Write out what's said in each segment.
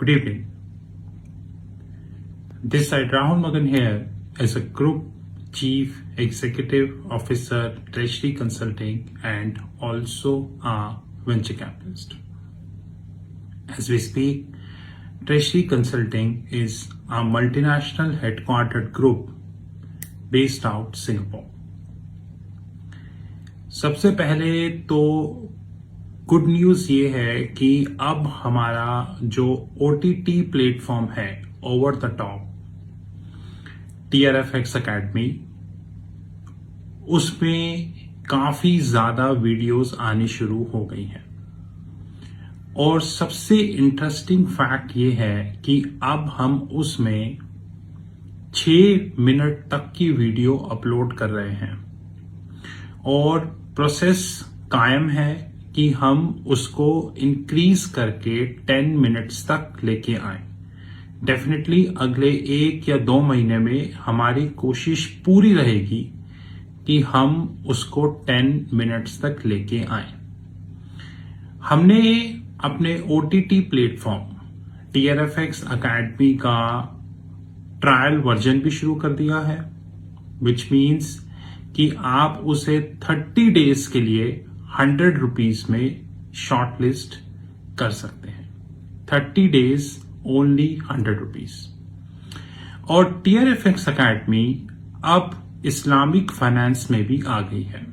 Good evening. This side Rahul Magan here as a Group Chief Executive Officer, Treasury Consulting, and also a venture capitalist. As we speak, Treasury Consulting is a multinational headquartered group based out Singapore. सबसे पहले तो good news ये है कि अब हमारा जो OTT platform है over the top TRFX academy, उसमें काफी ज्यादा वीडियोस आनी शुरू हो गई हैं। और सबसे इंटरेस्टिंग फैक्ट ये है कि अब हम उसमें 6 मिनट तक की वीडियो अपलोड कर रहे हैं और प्रोसेस कायम है कि हम उसको इंक्रीज करके 10 मिनट्स तक लेके आए। डेफिनेटली अगले 1 या 2 महीने में हमारी कोशिश पूरी रहेगी कि हम उसको 10 मिनट्स तक लेके आए। हमने अपने OTT प्लेटफॉर्म TRFX अकेडमी का ट्रायल वर्जन भी शुरू कर दिया है, विच मीन्स कि आप उसे 30 डेज के लिए 100 रुपीज में शॉर्टलिस्ट कर सकते हैं। 30 डेज ओनली 100 रुपीज। और TRFX अकेडमी अब इस्लामिक फाइनेंस में भी आ गई है,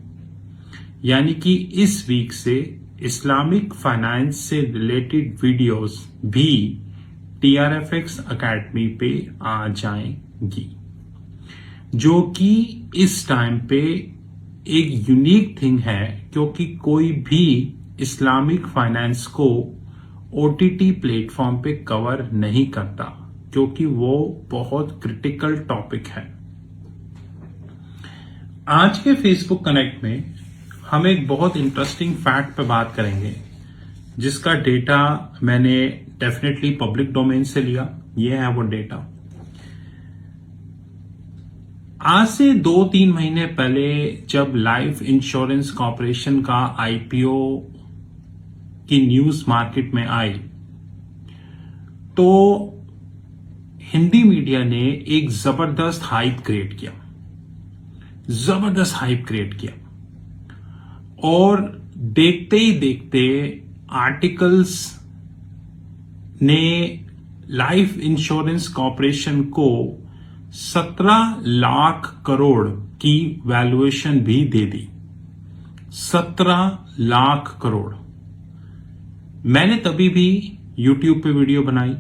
यानी कि इस वीक से इस्लामिक फाइनेंस से रिलेटेड वीडियोस भी TRFX अकेडमी पे आ जाएंगी, जो कि इस टाइम पे एक यूनिक थिंग है, क्योंकि कोई भी इस्लामिक फाइनेंस को OTT प्लेटफॉर्म पे कवर नहीं करता, क्योंकि वो बहुत क्रिटिकल टॉपिक है। आज के फेसबुक कनेक्ट में हम एक बहुत इंटरेस्टिंग फैक्ट पे बात करेंगे, जिसका डेटा मैंने डेफिनेटली पब्लिक डोमेन से लिया। ये है वो डेटा। आज से 2-3 महीने पहले जब लाइफ इंश्योरेंस कॉर्पोरेशन का IPO की न्यूज मार्केट में आई, तो हिंदी मीडिया ने एक जबरदस्त हाइप क्रिएट किया और देखते ही देखते आर्टिकल्स ने लाइफ इंश्योरेंस कॉर्पोरेशन को 17 लाख करोड़ की वैल्यूएशन भी दे दी। 17 लाख करोड़। मैंने तभी भी YouTube पे वीडियो बनाई,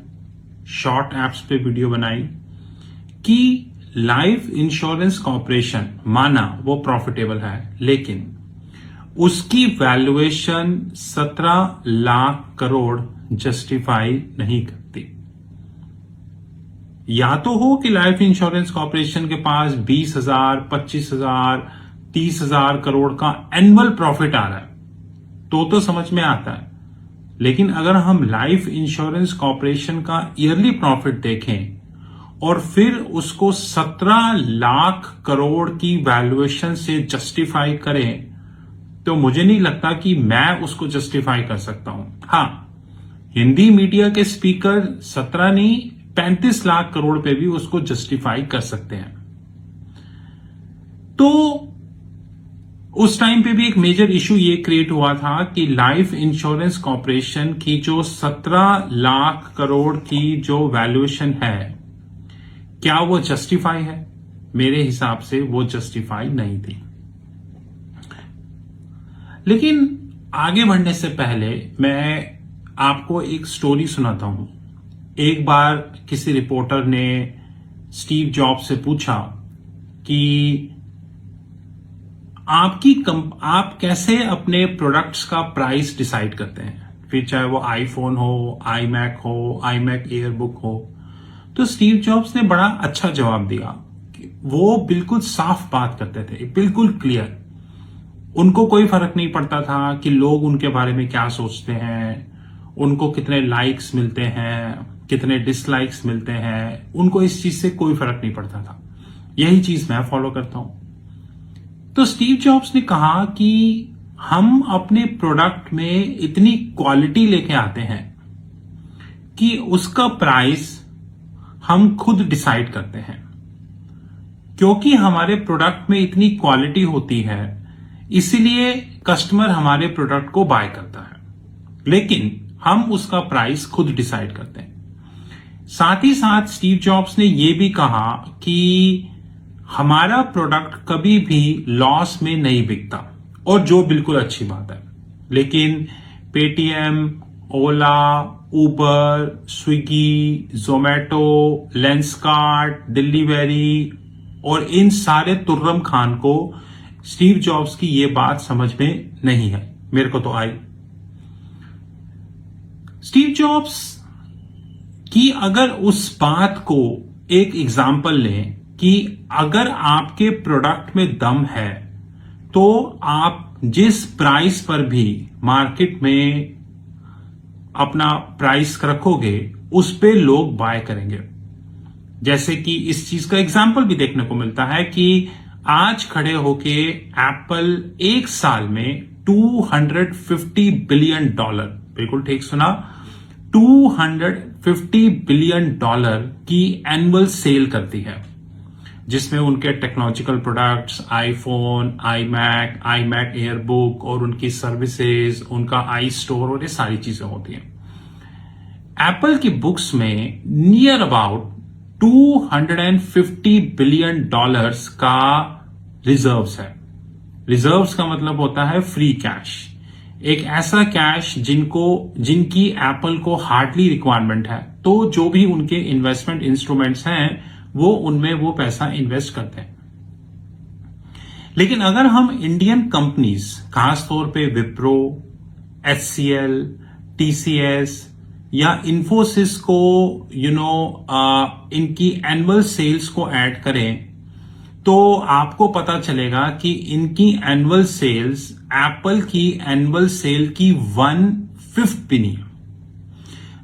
शॉर्ट एप्स पे वीडियो बनाई कि लाइफ इंश्योरेंस कॉर्पोरेशन माना वो प्रॉफिटेबल है, लेकिन उसकी वैल्यूएशन 17 लाख करोड़ जस्टिफाई नहीं करती। या तो हो कि लाइफ इंश्योरेंस कॉर्पोरेशन के पास 20,000, 25,000, 30,000 करोड़ का एनुअल प्रॉफिट आ रहा है, तो समझ में आता है। लेकिन अगर हम लाइफ इंश्योरेंस कॉर्पोरेशन का ईयरली प्रॉफिट देखें और फिर उसको 17 लाख करोड़ की वैल्यूएशन से जस्टिफाई करें, तो मुझे नहीं लगता कि मैं उसको जस्टिफाई कर सकता हूं। हाँ, हिंदी मीडिया के स्पीकर 17 नहीं 35 लाख करोड़ पे भी उसको जस्टिफाई कर सकते हैं। तो उस टाइम पे भी एक मेजर इशू ये क्रिएट हुआ था कि लाइफ इंश्योरेंस कॉर्पोरेशन की जो 17 लाख करोड़ की जो वैल्यूएशन है, क्या वो जस्टिफाई है? मेरे हिसाब से वो जस्टिफाई नहीं थी। लेकिन आगे बढ़ने से पहले मैं आपको एक स्टोरी सुनाता हूं। एक बार किसी रिपोर्टर ने स्टीव जॉब्स से पूछा कि आप कैसे अपने प्रोडक्ट्स का प्राइस डिसाइड करते हैं, फिर चाहे वो आईफोन हो, iMac हो, iMac एयरबुक हो। तो स्टीव जॉब्स ने बड़ा अच्छा जवाब दिया। वो बिल्कुल साफ बात करते थे, बिल्कुल क्लियर। उनको कोई फर्क नहीं पड़ता था कि लोग उनके बारे में क्या सोचते हैं, उनको कितने लाइक्स मिलते हैं, कितने डिसलाइक्स मिलते हैं, उनको इस चीज से कोई फर्क नहीं पड़ता था। यही चीज मैं फॉलो करता हूं। तो स्टीव जॉब्स ने कहा कि हम अपने प्रोडक्ट में इतनी क्वालिटी लेके आते हैं कि उसका प्राइस हम खुद डिसाइड करते हैं, क्योंकि हमारे प्रोडक्ट में इतनी क्वालिटी होती है, इसीलिए कस्टमर हमारे प्रोडक्ट को बाय करता है, लेकिन हम उसका प्राइस खुद डिसाइड करते हैं। साथ ही साथ स्टीव जॉब्स ने यह भी कहा कि हमारा प्रोडक्ट कभी भी लॉस में नहीं बिकता, और जो बिल्कुल अच्छी बात है। लेकिन पेटीएम, ओला, उबर, स्विगी, जोमेटो, लेंसकार्ट, डिलीवरी और इन सारे तुर्रम खान को स्टीव जॉब्स की ये बात समझ में नहीं है। मेरे को तो आई। स्टीव जॉब्स की अगर उस बात को एक एग्जाम्पल लें कि अगर आपके प्रोडक्ट में दम है तो आप जिस प्राइस पर भी मार्केट में अपना प्राइस रखोगे उस पे लोग बाय करेंगे। जैसे कि इस चीज का एग्जाम्पल भी देखने को मिलता है कि आज खड़े होके एप्पल एक साल में $250 बिलियन, बिल्कुल ठीक सुना, $250 बिलियन की एनुअल सेल करती है, जिसमें उनके technological products, iPhone, iMac yearbook और उनकी सर्विसेज, उनका आई स्टोर और ये सारी चीजें होती हैं। एप्पल की बुक्स में नियर अबाउट $250 बिलियन का रिजर्व्स है। रिजर्व्स का मतलब होता है फ्री कैश, एक ऐसा कैश जिनकी एप्पल को हार्डली रिक्वायरमेंट है, तो जो भी उनके इन्वेस्टमेंट इंस्ट्रूमेंट्स हैं वो उनमें वो पैसा इन्वेस्ट करते हैं। लेकिन अगर हम इंडियन कंपनीज, खासतौर पे विप्रो, HCL, TCS या इन्फोसिस को इनकी एनुअल सेल्स को ऐड करें तो आपको पता चलेगा कि इनकी एनुअल सेल्स एप्पल की एनुअल सेल की 1/5 भी नहीं है,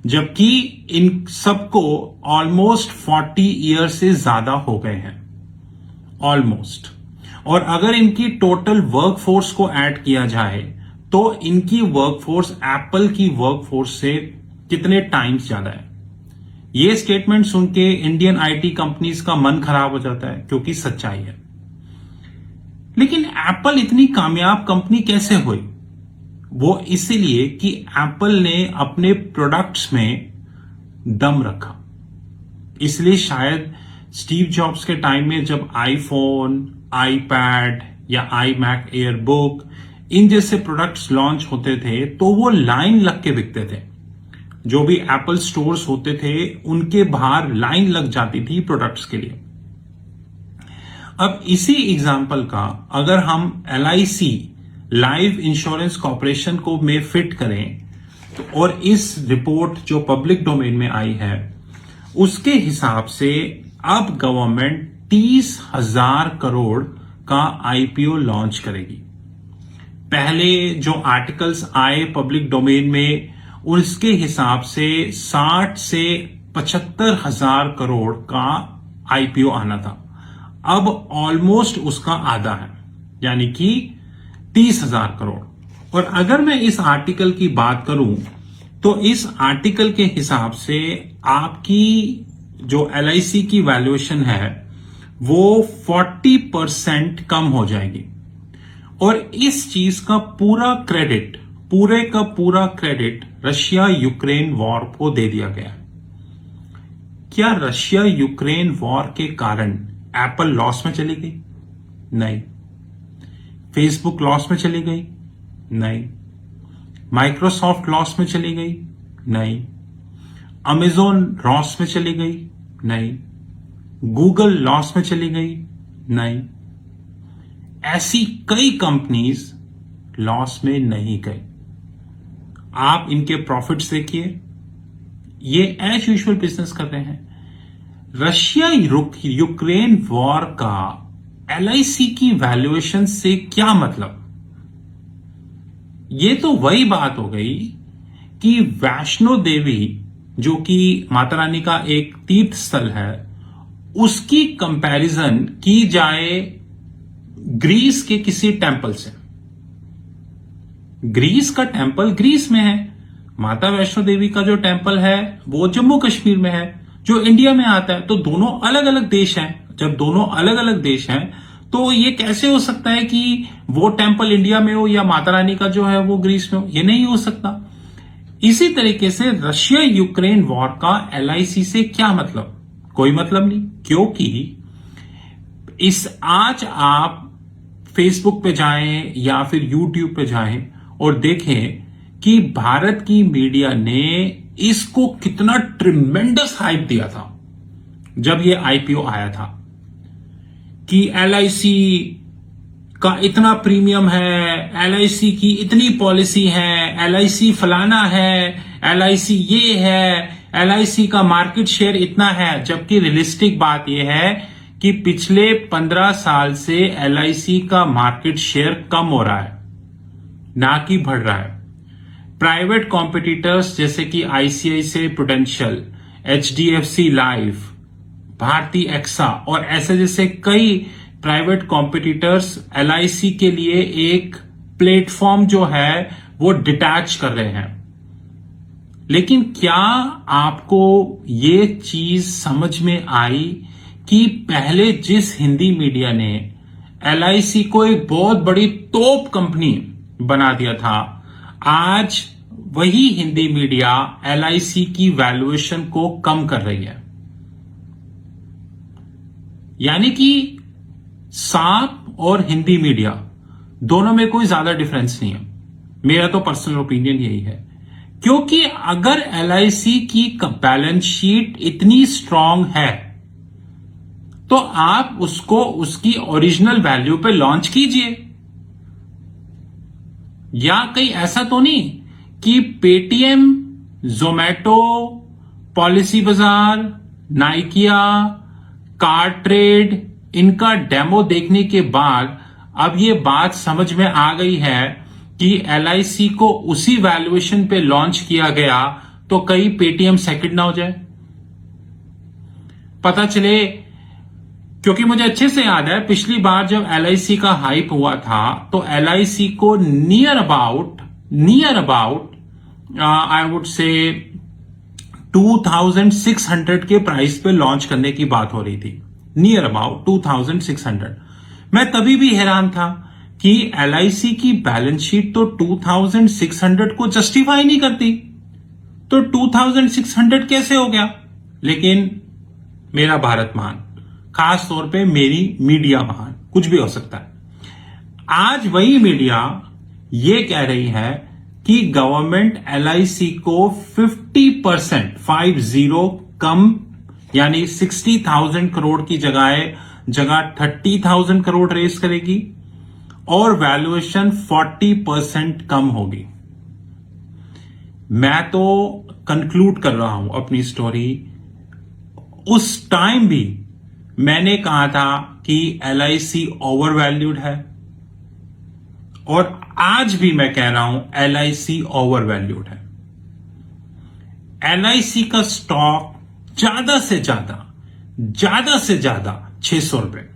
जबकि इन सबको ऑलमोस्ट 40 ईयर से ज्यादा हो गए हैं, ऑलमोस्ट। और अगर इनकी टोटल वर्कफोर्स को ऐड किया जाए तो इनकी वर्कफोर्स एप्पल की वर्कफोर्स से कितने टाइम्स ज्यादा है। ये स्टेटमेंट सुन के इंडियन आईटी कंपनीज का मन खराब हो जाता है, क्योंकि सच्चाई है। लेकिन एप्पल इतनी कामयाब कंपनी कैसे हुई? वो इसीलिए कि एप्पल ने अपने प्रोडक्ट्स में दम रखा। इसलिए शायद स्टीव जॉब्स के टाइम में जब आईफोन, आईपैड या आईमैक एयरबुक इन जैसे प्रोडक्ट्स लॉन्च होते थे तो वो लाइन लग के बिकते थे। जो भी एप्पल स्टोर्स होते थे उनके बाहर लाइन लग जाती थी प्रोडक्ट्स के लिए। अब इसी एग्जाम्पल का अगर हम LIC, लाइफ इंश्योरेंस कॉर्पोरेशन को में फिट करें तो, और इस रिपोर्ट जो पब्लिक डोमेन में आई है उसके हिसाब से अब गवर्नमेंट 30,000 करोड़ का IPO लॉन्च करेगी। पहले जो आर्टिकल्स आए पब्लिक डोमेन में उसके हिसाब से 60 से 75,000 करोड़ का IPO आना था, अब ऑलमोस्ट उसका आधा है, यानी कि 30,000 करोड़। और अगर मैं इस आर्टिकल की बात करूं तो इस आर्टिकल के हिसाब से आपकी जो LIC की वैल्यूएशन है वो 40% कम हो जाएगी। और इस चीज का पूरा क्रेडिट, पूरे का पूरा क्रेडिट रशिया यूक्रेन वॉर को दे दिया गया। क्या रशिया यूक्रेन वॉर के कारण एप्पल लॉस में चली गई? नहीं। फेसबुक लॉस में चली गई? नहीं। माइक्रोसॉफ्ट लॉस में चली गई? नहीं। अमेजोन लॉस में चली गई? नहीं। गूगल लॉस में चली गई? नहीं। ऐसी कई कंपनीज लॉस में नहीं गई। आप इनके प्रॉफिट्स देखिए, ये एज यूजुअल बिजनेस कर रहे हैं। रशिया यूक्रेन वॉर का LIC की वैल्यूएशन से क्या मतलब? ये तो वही बात हो गई कि वैष्णो देवी, जो कि माता रानी का एक तीर्थ स्थल है, उसकी कंपैरिजन की जाए ग्रीस के किसी टेंपल से। ग्रीस का टेंपल ग्रीस में है, माता वैष्णो देवी का जो टेम्पल है वो जम्मू कश्मीर में है, जो इंडिया में आता है। तो दोनों अलग अलग देश हैं। जब दोनों अलग अलग देश हैं तो ये कैसे हो सकता है कि वो टेम्पल इंडिया में हो या माता रानी का जो है वो ग्रीस में हो? ये नहीं हो सकता। इसी तरीके से रशिया यूक्रेन वॉर का LIC से क्या मतलब? कोई मतलब नहीं, क्योंकि आज आप फेसबुक पे जाएं या फिर यूट्यूब पे जाएं और देखें कि भारत की मीडिया ने इसको कितना ट्रिमेंडस हाइप दिया था जब ये IPO आया था कि LIC का इतना प्रीमियम है, LIC की इतनी पॉलिसी है, LIC फलाना है, LIC ये है, LIC का मार्केट शेयर इतना है। जबकि रियलिस्टिक बात यह है कि पिछले 15 साल से LIC का मार्केट शेयर कम हो रहा है, ना कि बढ़ रहा है। प्राइवेट कॉम्पिटिटर्स जैसे कि ICICI Prudential, HDFC life, Bharti AXA और ऐसे जैसे कई प्राइवेट कॉम्पिटिटर्स LIC के लिए एक प्लेटफॉर्म जो है वो डिटैच कर रहे हैं। लेकिन क्या आपको ये चीज समझ में आई कि पहले जिस हिंदी मीडिया ने LIC को एक बहुत बड़ी टॉप कंपनी बना दिया था, आज वही हिंदी मीडिया LIC की वैल्यूएशन को कम कर रही है। यानी कि सांप और हिंदी मीडिया दोनों में कोई ज्यादा डिफरेंस नहीं है। मेरा तो पर्सनल ओपिनियन यही है, क्योंकि अगर LIC की बैलेंस शीट इतनी स्ट्रांग है तो आप उसको उसकी ओरिजिनल वैल्यू पे लॉन्च कीजिए। या कहीं ऐसा तो नहीं कि पेटीएम, जोमैटो, पॉलिसी बाजार, नाइकिया, कार ट्रेड, इनका डेमो देखने के बाद अब ये बात समझ में आ गई है कि LIC को उसी वैल्यूएशन पे लॉन्च किया गया तो कहीं पेटीएम सेकंड ना हो जाए। पता चले, क्योंकि मुझे अच्छे से याद है पिछली बार जब LIC का हाइप हुआ था तो LIC को near about I would say 2600 के प्राइस पे लॉन्च करने की बात हो रही थी। Near about 2600। मैं तभी भी हैरान था कि LIC की बैलेंस शीट तो 2600 को जस्टिफाई नहीं करती, तो 2600 कैसे हो गया? लेकिन मेरा भारत महान, खास तौर पे मेरी मीडिया महान, कुछ भी हो सकता है। आज वही मीडिया ये कह रही है कि गवर्नमेंट LIC को 50% 50 कम, यानी 60,000 करोड़ की जगह 30,000 करोड़ रेस करेगी और वैल्यूएशन 40% कम होगी। मैं तो कंक्लूड कर रहा हूं अपनी स्टोरी। उस टाइम भी मैंने कहा था कि LIC ओवर वैल्यूड है और आज भी मैं कह रहा हूं LIC ओवर वैल्यूड है। LIC का स्टॉक ज्यादा से ज्यादा 600 रुपए।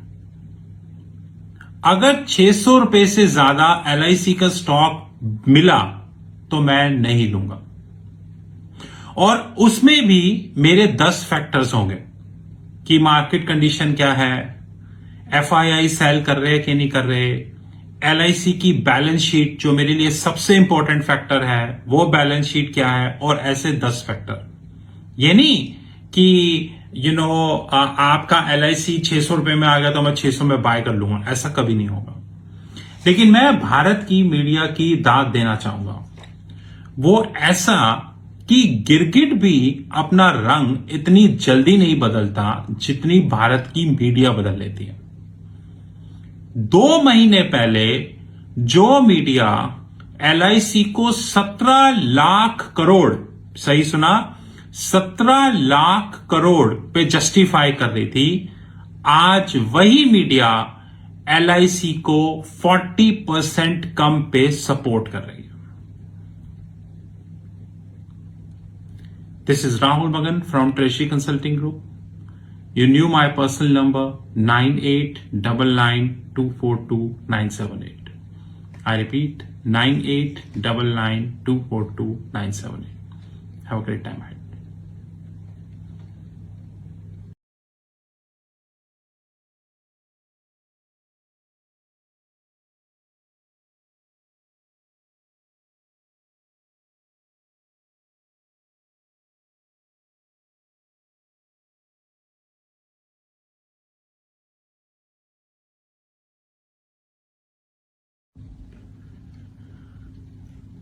अगर 600 रुपए से ज्यादा LIC का स्टॉक मिला तो मैं नहीं लूंगा, और उसमें भी मेरे 10 फैक्टर्स होंगे कि मार्केट कंडीशन क्या है, FII सेल कर रहे हैं कि नहीं कर रहे, LIC की बैलेंस शीट जो मेरे लिए सबसे इंपॉर्टेंट फैक्टर है वो बैलेंस शीट क्या है, और ऐसे 10 फैक्टर। ये नहीं कि आपका LIC 600 रुपए में आ गया तो मैं 600 में बाय कर लूंगा, ऐसा कभी नहीं होगा। लेकिन मैं भारत की मीडिया की दाद देना चाहूंगा, वो ऐसा कि गिरगिट भी अपना रंग इतनी जल्दी नहीं बदलता जितनी भारत की मीडिया बदल लेती है। 2 महीने पहले जो मीडिया LIC को 17 लाख करोड़, सही सुना, 17 लाख करोड़ पे जस्टिफाई कर रही थी, आज वही मीडिया LIC को 40% कम पे सपोर्ट कर रही है। This is Rahul Magan from Treasury Consulting Group. You knew my personal number 9899242978. I repeat 9899242978. Have a great time ahead.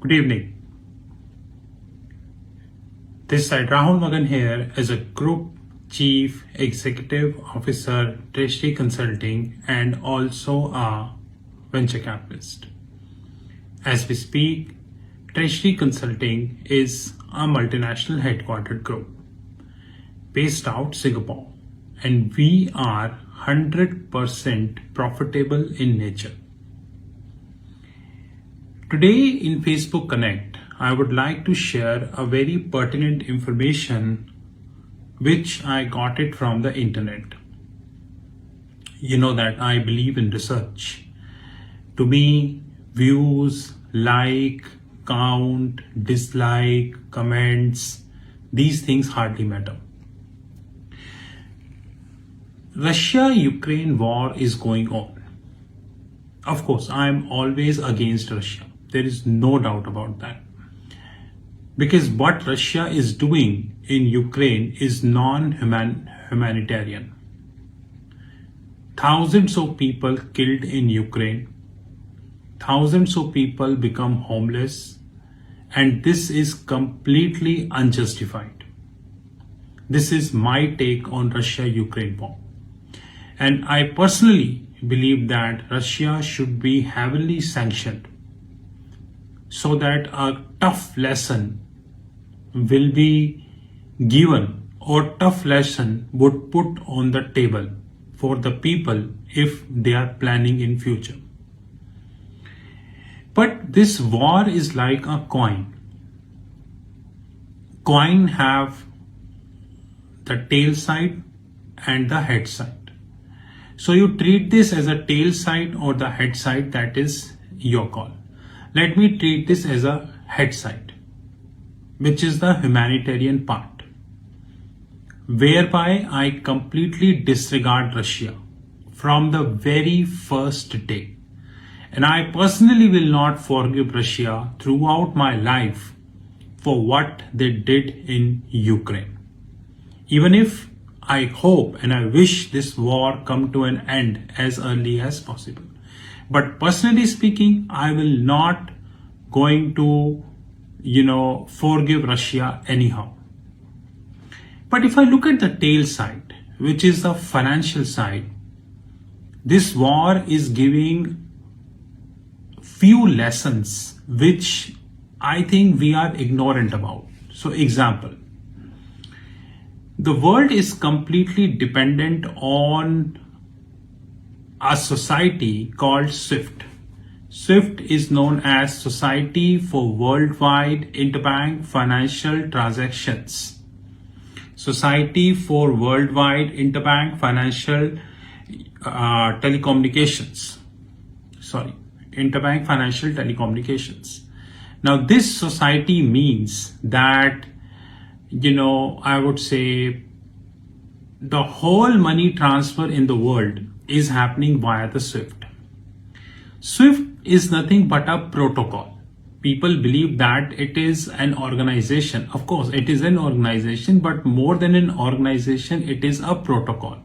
Good evening. This side Rahul Magan here as a Group Chief Executive Officer, Treasury Consulting, and also a venture capitalist. As we speak, Treasury Consulting is a multinational headquartered group based out Singapore, and we are 100% profitable in nature. Today in Facebook Connect, I would like to share a very pertinent information which I got it from the internet. You know that I believe in research. To me, views, like, count, dislike, comments, these things hardly matter. Russia-Ukraine war is going on. Of course, I am always against Russia. There is no doubt about that. Because what Russia is doing in Ukraine is non-humanitarian. Thousands of people killed in Ukraine. Thousands of people become homeless. And this is completely unjustified. This is my take on Russia-Ukraine war. And I personally believe that Russia should be heavily sanctioned, so that a tough lesson will be given, or tough lesson would put on the table for the people if they are planning in future. But this war is like a coin. Coin have the tail side and the head side. So you treat this as a tail side or the head side, that is your call. Let me treat this as a head side, which is the humanitarian part, whereby I completely disregard Russia from the very first day. And I personally will not forgive Russia throughout my life for what they did in Ukraine. Even if I hope and I wish this war come to an end as early as possible. But personally speaking, I will not going to, forgive Russia anyhow. But if I look at the tail side, which is the financial side, this war is giving few lessons which I think we are ignorant about. So example, the world is completely dependent on a society called SWIFT. SWIFT is known as Society for Worldwide Interbank Financial Transactions. Society for Worldwide Interbank Financial Telecommunications. Interbank Financial Telecommunications. Now this society means that, I would say the whole money transfer in the world is happening via the SWIFT. SWIFT is nothing but a protocol. People believe that it is an organization. Of course, it is an organization, but more than an organization, it is a protocol.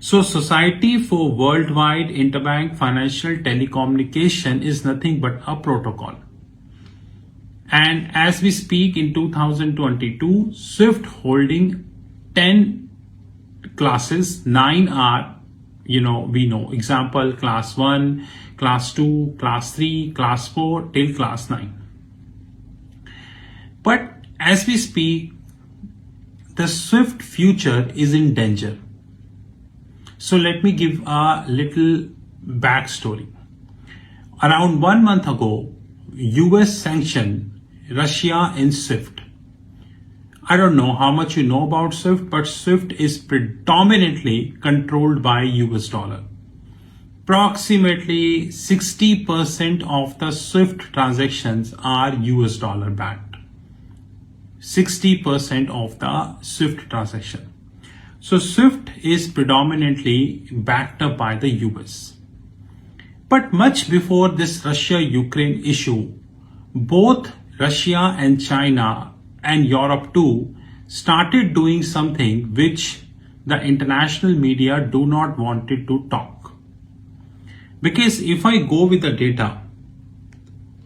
So Society for Worldwide Interbank Financial Telecommunication is nothing but a protocol. And as we speak in 2022, SWIFT holding 10 classes, 9 are, we know, example, class 1, class 2, class 3, class 4, till class 9. But as we speak, the SWIFT future is in danger. So let me give a little backstory. Around 1 month ago, US sanctioned Russia in SWIFT. I don't know how much you know about SWIFT, but SWIFT is predominantly controlled by US dollar. Approximately 60% of the SWIFT transactions are US dollar backed. 60% of the SWIFT transaction. So SWIFT is predominantly backed up by the US. But much before this Russia-Ukraine issue, both Russia and China and Europe too started doing something which the international media do not want it to talk. Because if I go with the data,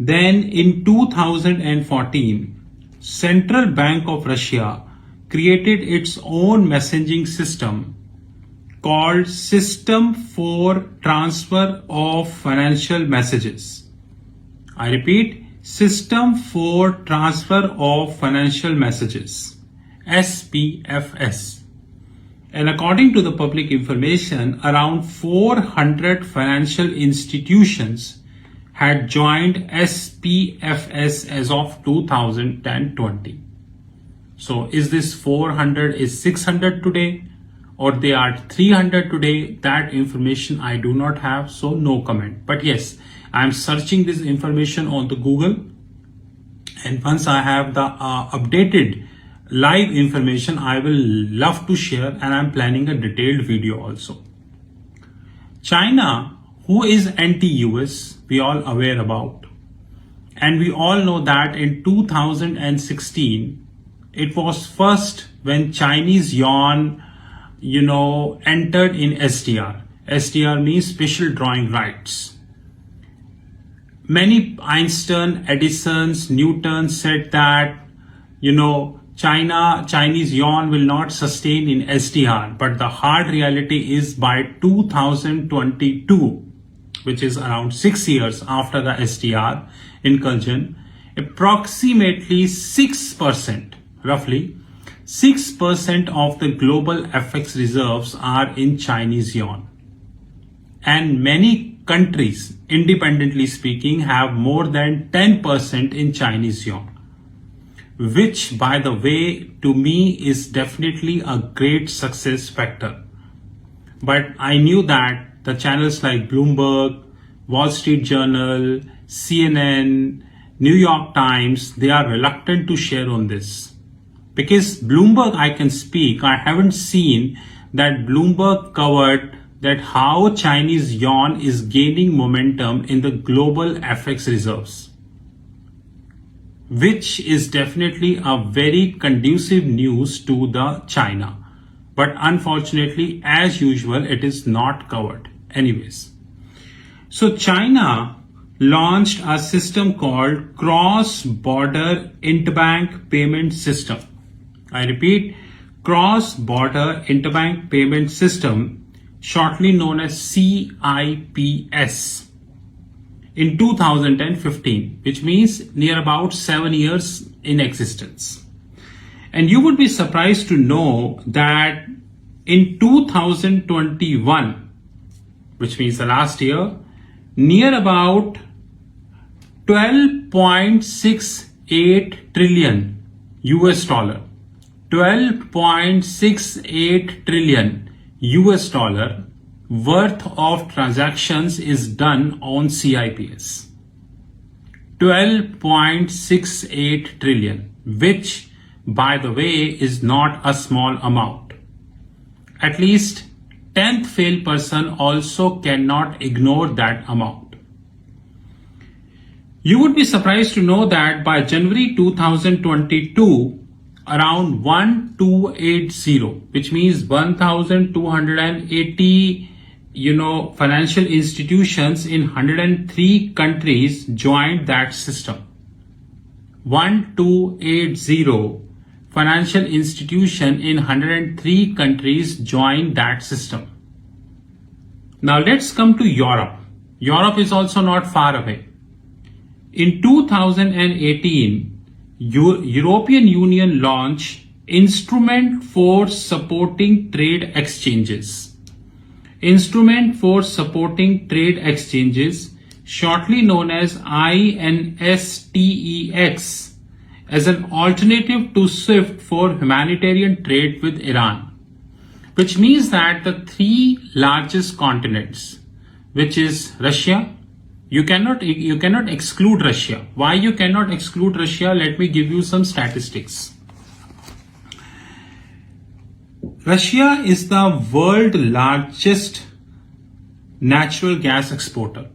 then in 2014, Central Bank of Russia created its own messaging system called System for Transfer of Financial Messages. I repeat, System for Transfer of Financial Messages, SPFS. And according to the public information, around 400 financial institutions had joined SPFS as of 2020. So is this 400 is 600 today, or they are 300 today? That information I do not have, so no comment. But yes, I'm searching this information on the Google, and once I have the updated live information, I will love to share, and I'm planning a detailed video also. China, who is anti-US, we all aware about, and we all know that in 2016, it was first when Chinese yuan, entered in SDR. SDR means special drawing rights. Many Einstein, Edisons, Newton said that, Chinese yuan will not sustain in SDR, but the hard reality is by 2022, which is around 6 years after the SDR incursion, approximately 6%, roughly 6% of the global FX reserves are in Chinese yuan. And many countries, independently speaking, have more than 10% in Chinese yuan, which, by the way, to me is definitely a great success factor. But I knew that the channels like Bloomberg, Wall Street Journal, CNN, New York Times, they are reluctant to share on this. Because Bloomberg, I can speak, I haven't seen that Bloomberg covered that how Chinese yuan is gaining momentum in the global FX reserves, which is definitely a very conducive news to the China. But unfortunately, as usual, it is not covered. Anyways, so China launched a system called Cross-Border Interbank Payment System. I repeat, Cross-Border Interbank Payment System, shortly known as CIPS, in 2015, which means near about 7 years in existence. And you would be surprised to know that in 2021, which means the last year, near about 12.68 trillion US dollar, 12.68 trillion US dollar worth of transactions is done on CIPS. 12.68 trillion, which, by the way, is not a small amount. At least 10th fail person also cannot ignore that amount. You would be surprised to know that by January 2022, around 1280, which means 1280, financial institutions in 103 countries joined that system. 1280 financial institution in 103 countries joined that system. Now let's come to Europe. Europe is also not far away. In 2018, European Union launched Instrument for Supporting Trade Exchanges. Instrument for Supporting Trade Exchanges, shortly known as INSTEX, as an alternative to SWIFT for humanitarian trade with Iran, which means that the three largest continents, which is Russia, you cannot exclude Russia. Why you cannot exclude Russia? Let me give you some statistics. Russia is the world's largest natural gas exporter.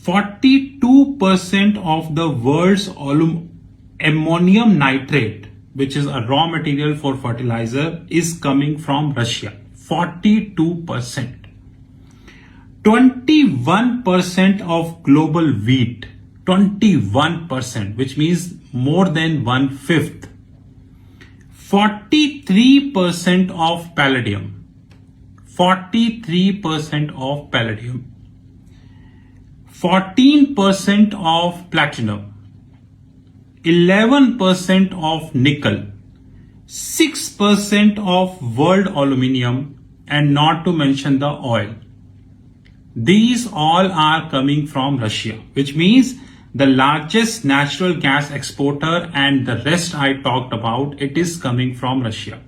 42% of the world's ammonium nitrate, which is a raw material for fertilizer, is coming from Russia. 42%. 21% of global wheat. 21%, which means more than 1/5. 43% of palladium. 43% of palladium. 14% of platinum. 11% of nickel. 6% of world aluminium, and not to mention the oil. These all are coming from Russia, which means the largest natural gas exporter, and the rest I talked about, it is coming from Russia.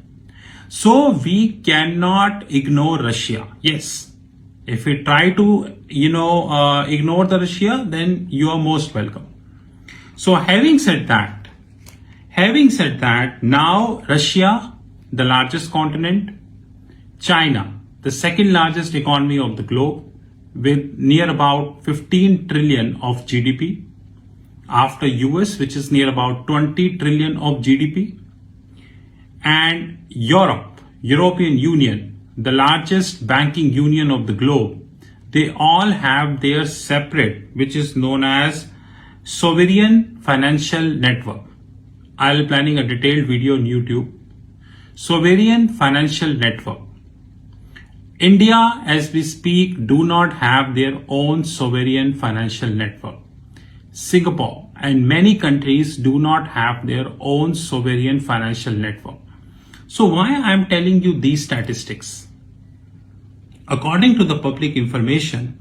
So we cannot ignore Russia. Yes, if we try to, ignore the Russia, then you are most welcome. So having said that, now Russia, the largest continent, China, the second largest economy of the globe, with near about 15 trillion of GDP, after US, which is near about 20 trillion of GDP, and European Union, the largest banking union of the globe, they all have their separate, which is known as sovereign financial network. I'll be planning a detailed video on YouTube. Sovereign financial network. India, as we speak, do not have their own sovereign financial network. Singapore and many countries do not have their own sovereign financial network. So why I'm telling you these statistics? According to the public information,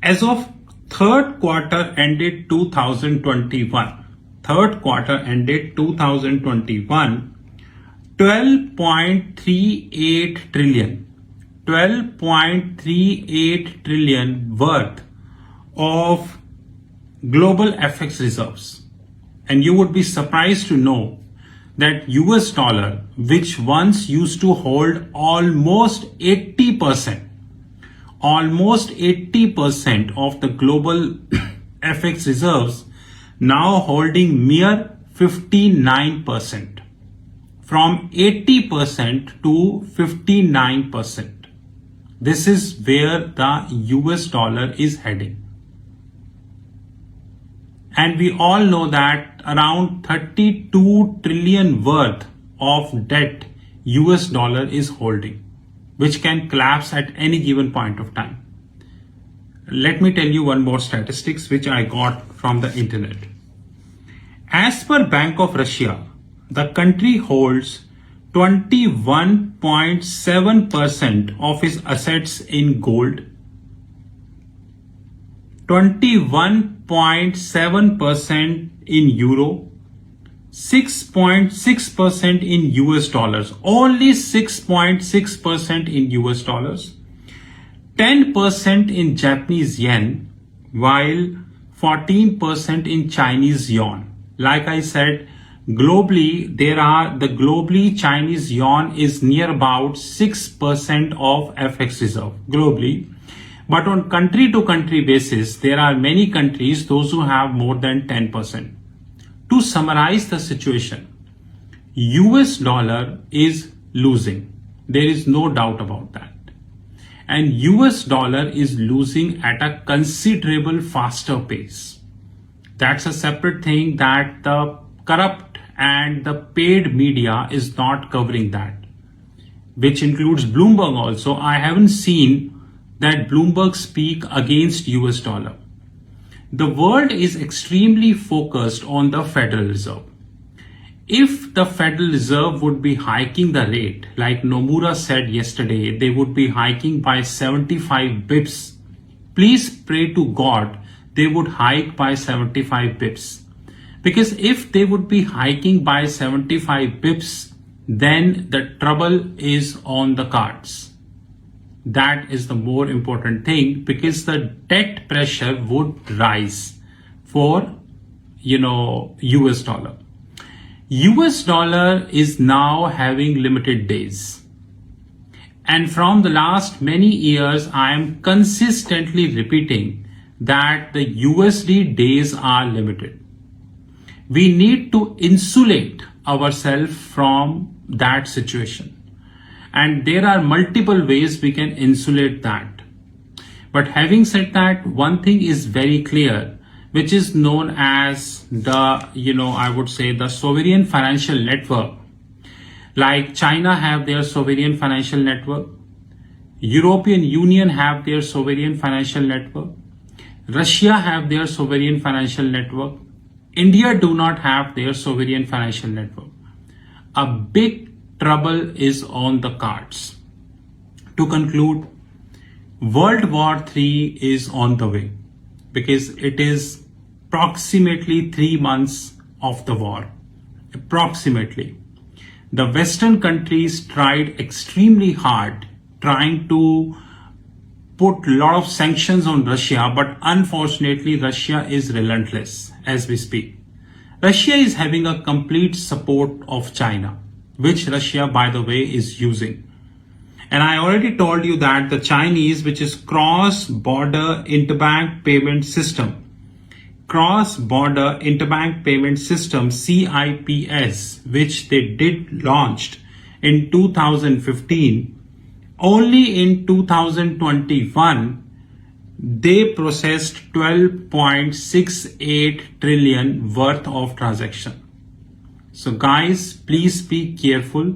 as of third quarter ended 2021, 12.38 trillion worth of global FX reserves. And you would be surprised to know that US dollar, which once used to hold almost 80% of the global FX reserves, now holding mere 59%. From 80% to 59%. This is where the US dollar is heading. And we all know that around 32 trillion worth of debt US dollar is holding, which can collapse at any given point of time. Let me tell you one more statistics which I got from the internet. As per Bank of Russia, the country holds 21.7% of its assets in gold, 21.7% in euro, 6.6% in US dollars, only 6.6% in US dollars, 10% in Japanese yen, while 14% in Chinese yuan. Like I said, globally, globally Chinese yuan is near about 6% of FX reserve globally. But on country to country basis, there are many countries, those who have more than 10%. To summarize the situation, US dollar is losing. There is no doubt about that. And US dollar is losing at a considerable faster pace. That's a separate thing that the corrupt and the paid media is not covering that, which includes Bloomberg also. I haven't seen that Bloomberg speak against US dollar. The world is extremely focused on the Federal Reserve. If the Federal Reserve would be hiking the rate, like Nomura said yesterday, they would be hiking by 75 bips. Please pray to God they would hike by 75 bips. Because if they would be hiking by 75 bips, then the trouble is on the cards. That is the more important thing, because the debt pressure would rise for, US dollar. US dollar is now having limited days. And from the last many years, I am consistently repeating that the USD days are limited. We need to insulate ourselves from that situation. And there are multiple ways we can insulate that. But having said that, one thing is very clear, which is known as the, I would say the sovereign financial network. Like China have their sovereign financial network. European Union have their sovereign financial network. Russia have their sovereign financial network. India do not have their sovereign financial network. A big trouble is on the cards. To conclude, World War III is on the way because it is approximately 3 months of the war. Approximately. The Western countries tried extremely hard trying to put a lot of sanctions on Russia, but unfortunately Russia is relentless as we speak. Russia is having a complete support of China, which Russia, by the way, is using. And I already told you that the Chinese, which is cross-border interbank payment system, cross-border interbank payment system, CIPS, which they did launched in 2015, only in 2021, they processed 12.68 trillion worth of transaction. So guys, please be careful.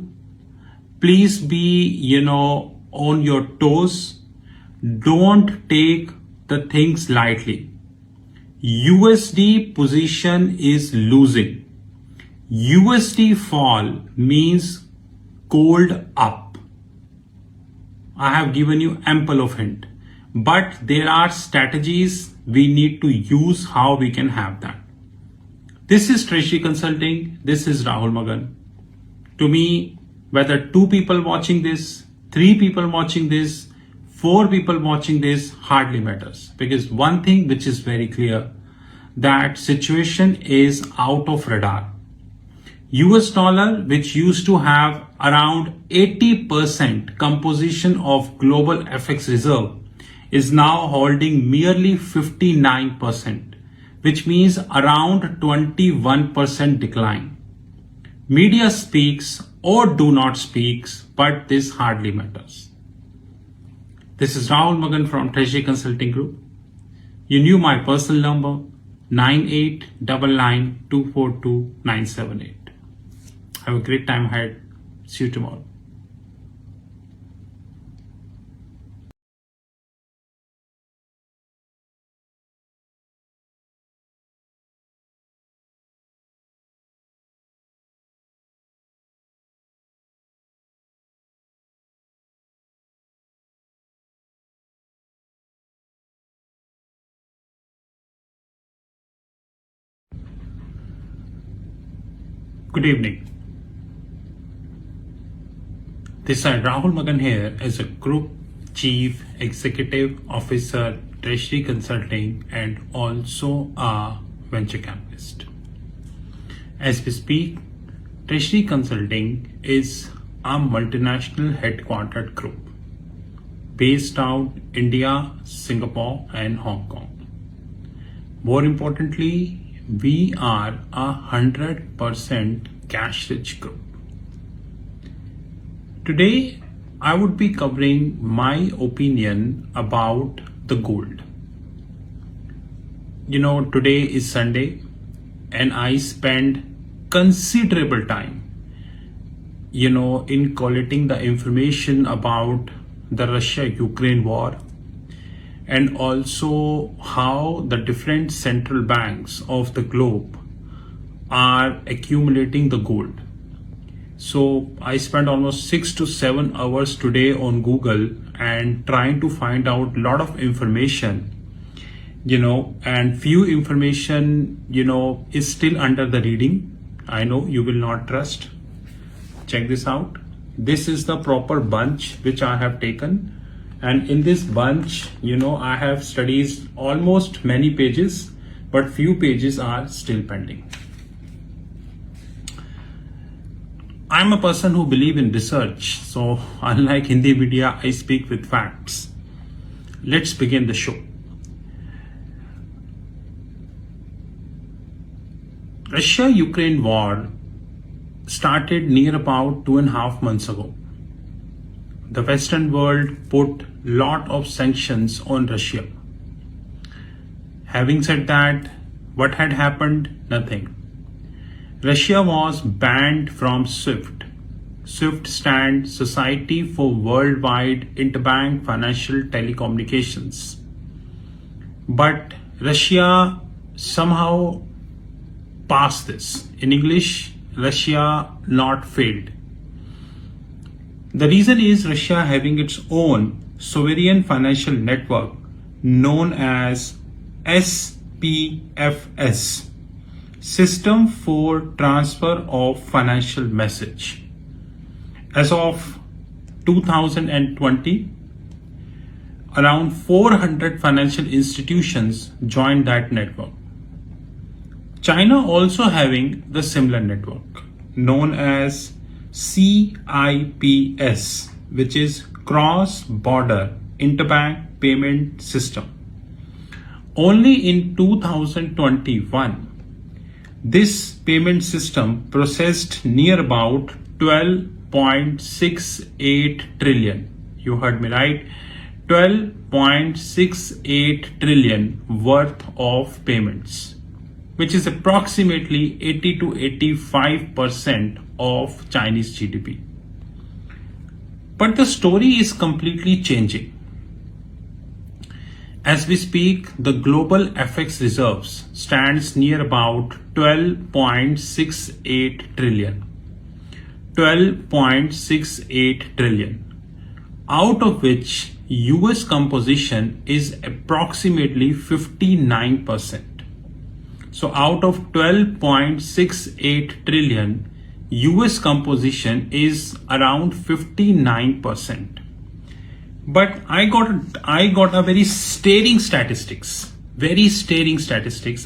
Please be, on your toes. Don't take the things lightly. USD position is losing. USD fall means gold up. I have given you ample of hint, but there are strategies we need to use how we can have that. This is Treasury Consulting. This is Rahul Magan. To me, whether 2 people watching this, 3 people watching this, 4 people watching this hardly matters, because one thing which is very clear, that situation is out of radar. US dollar, which used to have around 80% composition of global FX reserve, is now holding merely 59%, which means around 21% decline. Media speaks or do not speaks, but this hardly matters. This is Rahul Magan from Treasury Consulting Group. You knew my personal number, 9899242978. Have a great time ahead. See you tomorrow. Good evening. This is Rahul Magan here as a Group Chief Executive Officer, Treasury Consulting, and also a venture capitalist. As we speak, Treasury Consulting is a multinational headquartered group based out India, Singapore, and Hong Kong. More importantly, we are a 100% cash-rich group. Today, I would be covering my opinion about the gold. Today is Sunday and I spend considerable time, in collating the information about the Russia-Ukraine war, and also how the different central banks of the globe are accumulating the gold. So I spent almost 6 to 7 hours today on Google and trying to find out a lot of information, and few information, is still under the reading. I know you will not trust. Check this out. This is the proper bunch which I have taken. And in this bunch, I have studied almost many pages, but few pages are still pending. I'm a person who believe in research. So unlike Hindi media, I speak with facts. Let's begin the show. Russia-Ukraine war started near about 2.5 months ago. The Western world put lot of sanctions on Russia. Having said that, what had happened? Nothing. Russia was banned from SWIFT. SWIFT stands Society for Worldwide Interbank Financial Telecommunications. But Russia somehow passed this. In English, Russia not failed. The reason is Russia having its own sovereign financial network known as SPFS, System for Transfer of Financial Message. As of 2020, around 400 financial institutions joined that network. China also having the similar network known as CIPS, which is Cross-Border Interbank Payment System. Only in 2021, this payment system processed near about 12.68 trillion. You heard me right. 12.68 trillion worth of payments, which is approximately 80 to 85% of Chinese GDP. But the story is completely changing. As we speak, the global FX reserves stands near about 12.68 trillion. 12.68 trillion. Out of which US composition is approximately 59%. So out of 12.68 trillion, US composition is around 59%. But I got a very staring statistics,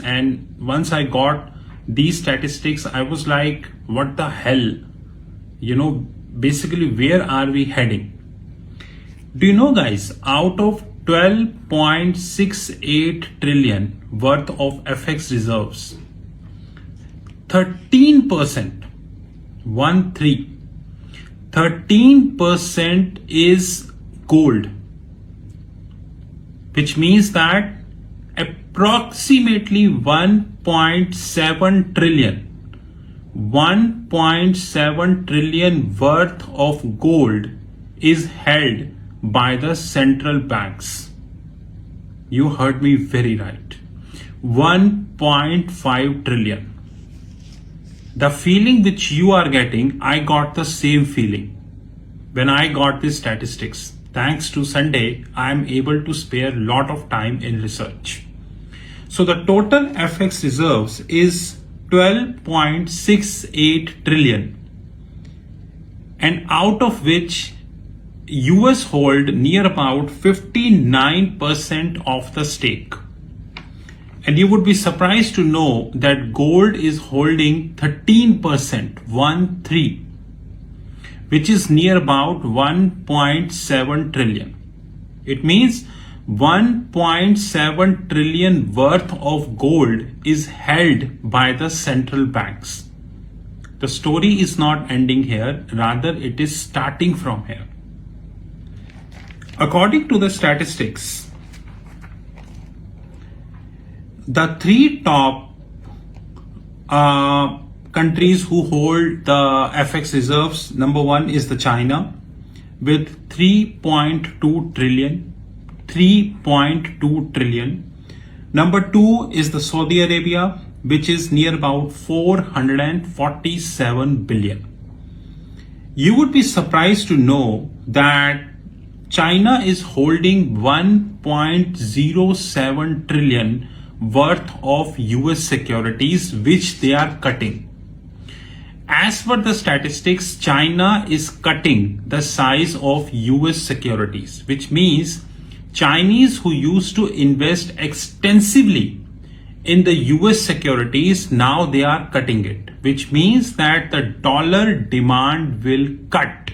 and once I got these statistics, I was like, what the hell? Basically, where are we heading? Do you know, guys, out of 12.68 trillion worth of FX reserves, 13%, 13% is gold, which means that approximately 1.7 trillion worth of gold is held by the central banks. You heard me very right. 1.5 trillion. The feeling which you are getting, I got the same feeling when I got these statistics. Thanks to Sunday, I am able to spare a lot of time in research. So the total FX reserves is 12.68 trillion, and out of which US hold near about 59% of the stake. And you would be surprised to know that gold is holding 13%, 13, which is near about 1.7 trillion. It means 1.7 trillion worth of gold is held by the central banks. The story is not ending here, rather it is starting from here. According to the statistics, the three top countries who hold the FX reserves, number one is the China with 3.2 trillion. Number two is the Saudi Arabia, which is near about 447 billion. You would be surprised to know that China is holding 1.07 trillion worth of US securities, which they are cutting. As per the statistics, China is cutting the size of US securities, which means Chinese who used to invest extensively in the US securities, now they are cutting it, which means that the dollar demand will cut.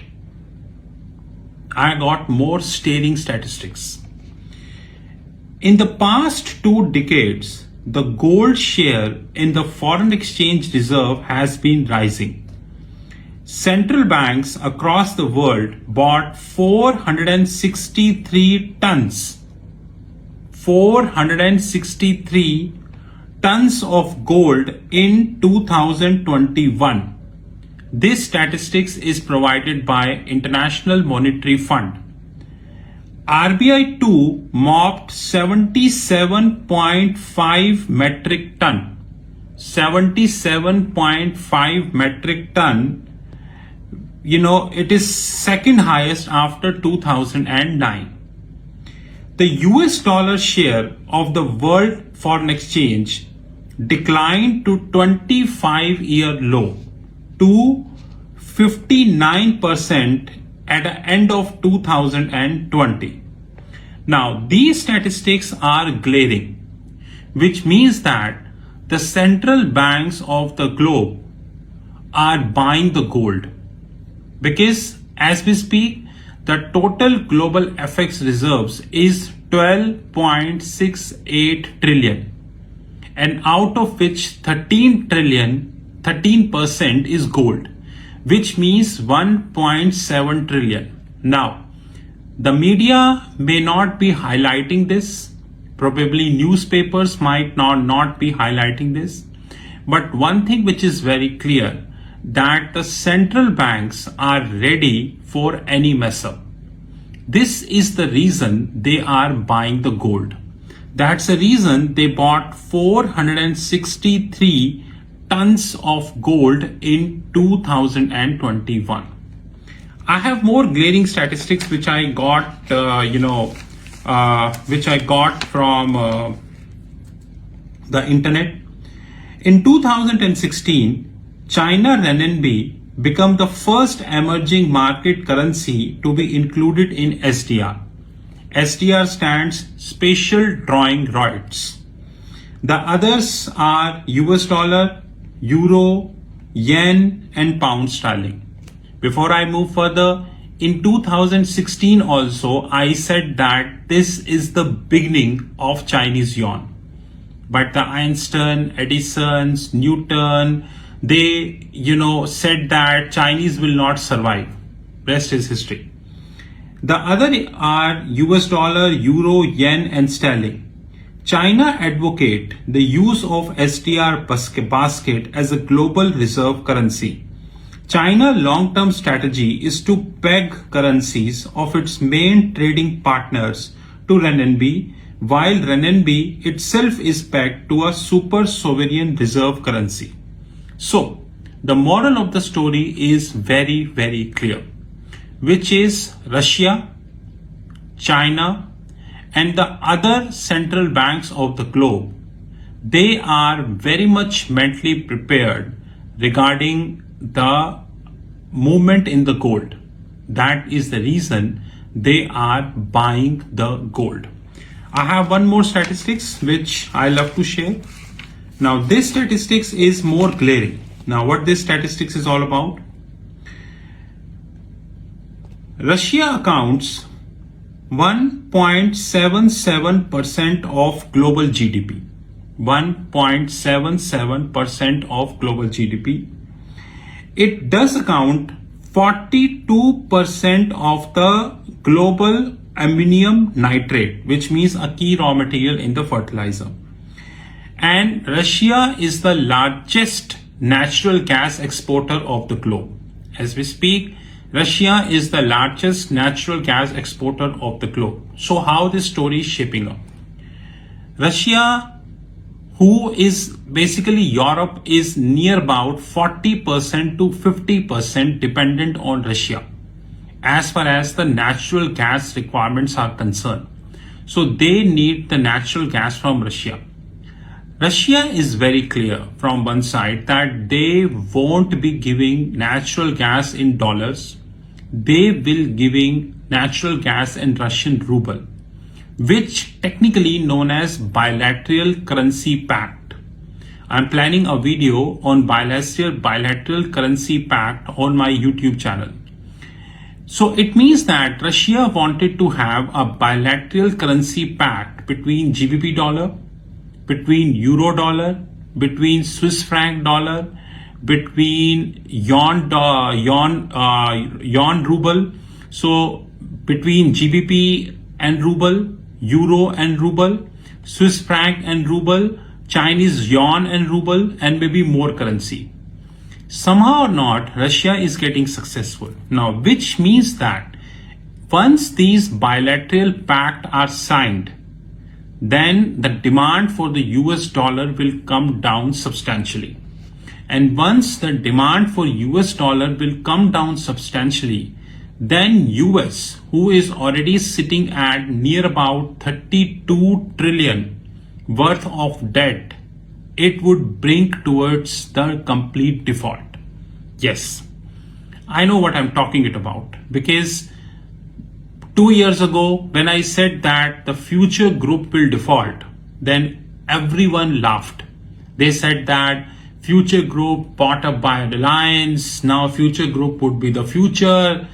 I got more staring statistics. In the past 2 decades, the gold share in the foreign exchange reserve has been rising. Central banks across the world bought 463 tons. 463 tons of gold in 2021. This statistics is provided by International Monetary Fund. RBI too mopped 77.5 metric ton. 77.5 metric ton. It is second highest after 2009. The US dollar share of the world foreign exchange declined to 25-year low to 59% at the end of 2020. Now, these statistics are glaring, which means that the central banks of the globe are buying the gold. Because as we speak, the total global FX reserves is 12.68 trillion, and out of which 13% is gold, which means 1.7 trillion. Now, the media may not be highlighting this. Probably newspapers might not be highlighting this. But one thing which is very clear, that the central banks are ready for any mess up. This is the reason they are buying the gold. That's the reason they bought 463 tons of gold in 2021. I have more glaring statistics which I got, from the internet. In 2016, China renminbi became the first emerging market currency to be included in SDR. SDR stands Special Drawing Rights. The others are US dollar, euro, yen, and pound sterling. Before I move further, in 2016 also, I said that this is the beginning of Chinese yuan. But the Einstein, Edison, Newton, they, said that Chinese will not survive. Rest is history. The other are US dollar, euro, yen, and sterling. China advocate the use of SDR basket as a global reserve currency. China long-term strategy is to peg currencies of its main trading partners to renminbi, while renminbi itself is pegged to a super sovereign reserve currency. So, the moral of the story is very, very clear, which is Russia, China, and the other central banks of the globe, they are very much mentally prepared regarding the movement in the gold. That is the reason they are buying the gold. I have one more statistics which I love to share. Now this statistics is more glaring. Now what this statistics is all about? Russia accounts 1.77% of global GDP. 1.77% of global GDP. It does account 42% of the global ammonium nitrate, which means a key raw material in the fertilizer. And Russia is the largest natural gas exporter of the globe. As we speak, Russia is the largest natural gas exporter of the globe. So how this story is shaping up? Russia, who is basically Europe, is near about 40% to 50% dependent on Russia as far as the natural gas requirements are concerned. So they need the natural gas from Russia. Russia is very clear from one side that they won't be giving natural gas in dollars. They will giving natural gas in Russian ruble, which technically known as bilateral currency pact. I'm planning a video on bilateral currency pact on my YouTube channel. So it means that Russia wanted to have a bilateral currency pact between GBP dollar, between euro dollar, between Swiss franc dollar, between yuan ruble. So between GBP and ruble, euro and ruble, Swiss franc and ruble, Chinese yuan and ruble, and maybe more currency. Somehow or not, Russia is getting successful. Now, which means that once these bilateral pacts are signed, then the demand for the US dollar will come down substantially. And once the demand for US dollar will come down substantially, then US, who is already sitting at near about 32 trillion worth of debt, it would bring towards the complete default. Yes, I know what I'm talking about, because 2 years ago when I said that the future group will default, then everyone laughed. They said that future group bought up by Reliance, now future group would be the future.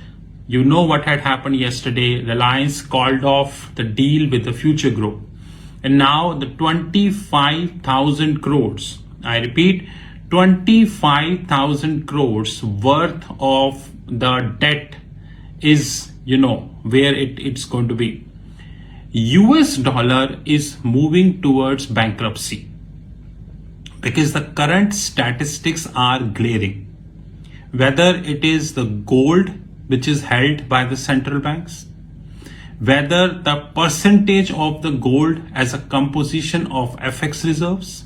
You know what had happened yesterday. Reliance called off the deal with the future group. And now the 25,000 crores, I repeat, 25,000 crores worth of the debt is, where it's going to be. US dollar is moving towards bankruptcy because the current statistics are glaring. Whether it is the gold which is held by the central banks, whether the percentage of the gold as a composition of FX reserves,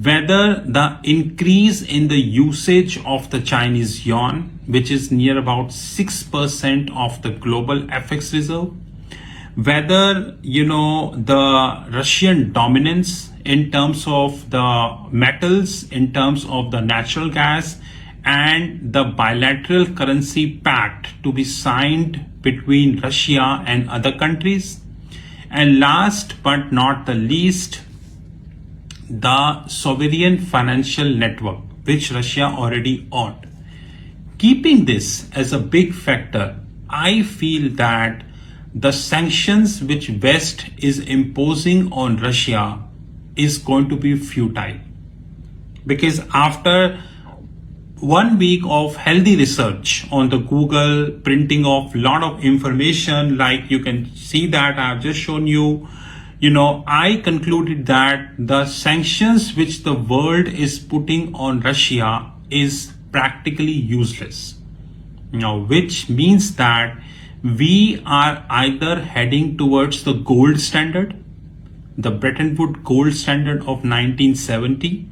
whether the increase in the usage of the Chinese yuan, which is near about 6% of the global FX reserve, whether, the Russian dominance in terms of the metals, in terms of the natural gas, and the bilateral currency pact to be signed between Russia and other countries. And last but not the least, the sovereign financial network, which Russia already owned. Keeping this as a big factor, I feel that the sanctions which West is imposing on Russia is going to be futile. Because after 1 week of healthy research on the Google, printing of a lot of information, like you can see that I've just shown you, I concluded that the sanctions which the world is putting on Russia is practically useless. Now, which means that we are either heading towards the gold standard, the Bretton Woods gold standard of 1970,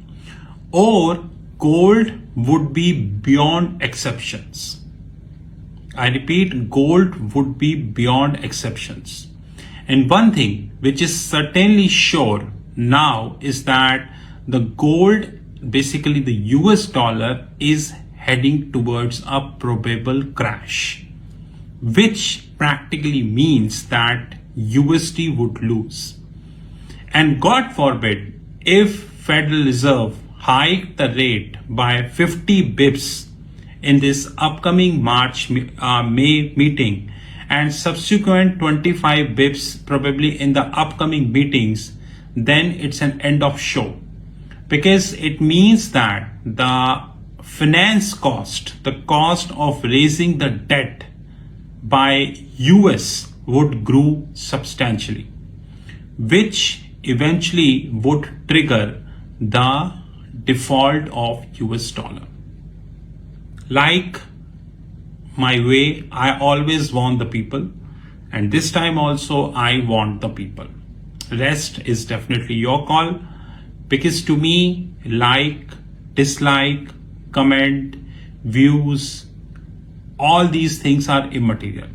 or gold would be beyond exceptions. I repeat, gold would be beyond exceptions. And one thing which is certainly sure now is that the gold, basically the US dollar, is heading towards a probable crash, which practically means that USD would lose. And God forbid, if Federal Reserve hike the rate by 50 bips in this upcoming May meeting, and subsequent 25 bips probably in the upcoming meetings, then it's an end of show. Because it means that the finance cost, the cost of raising the debt by US would grow substantially, which eventually would trigger the default of US dollar. Like my way, I always want the people, and this time also I want the people. Rest is definitely your call, because to me, like, dislike, comment, views, all these things are immaterial.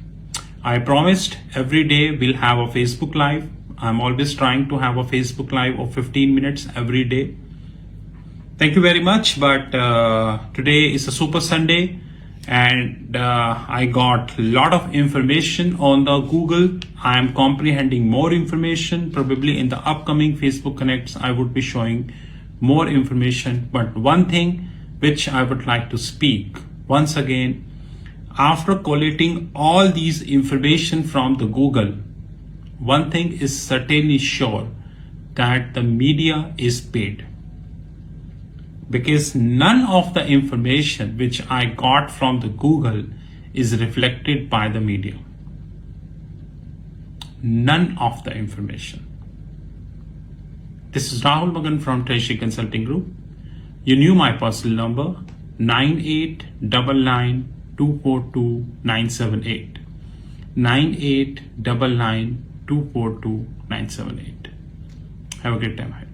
I promised every day we'll have a Facebook Live. I'm always trying to have a Facebook Live of 15 minutes every day. Thank you very much, but today is a Super Sunday, and I got a lot of information on the Google. I am comprehending more information. Probably in the upcoming Facebook Connects, I would be showing more information. But one thing which I would like to speak once again, after collating all these information from the Google, one thing is certainly sure, that the media is paid. Because none of the information which I got from the Google is reflected by the media. None of the information. This is Rahul Magan from Treasury Consulting Group. You knew my personal number, 9899242978. 9899242978. Have a great time ahead.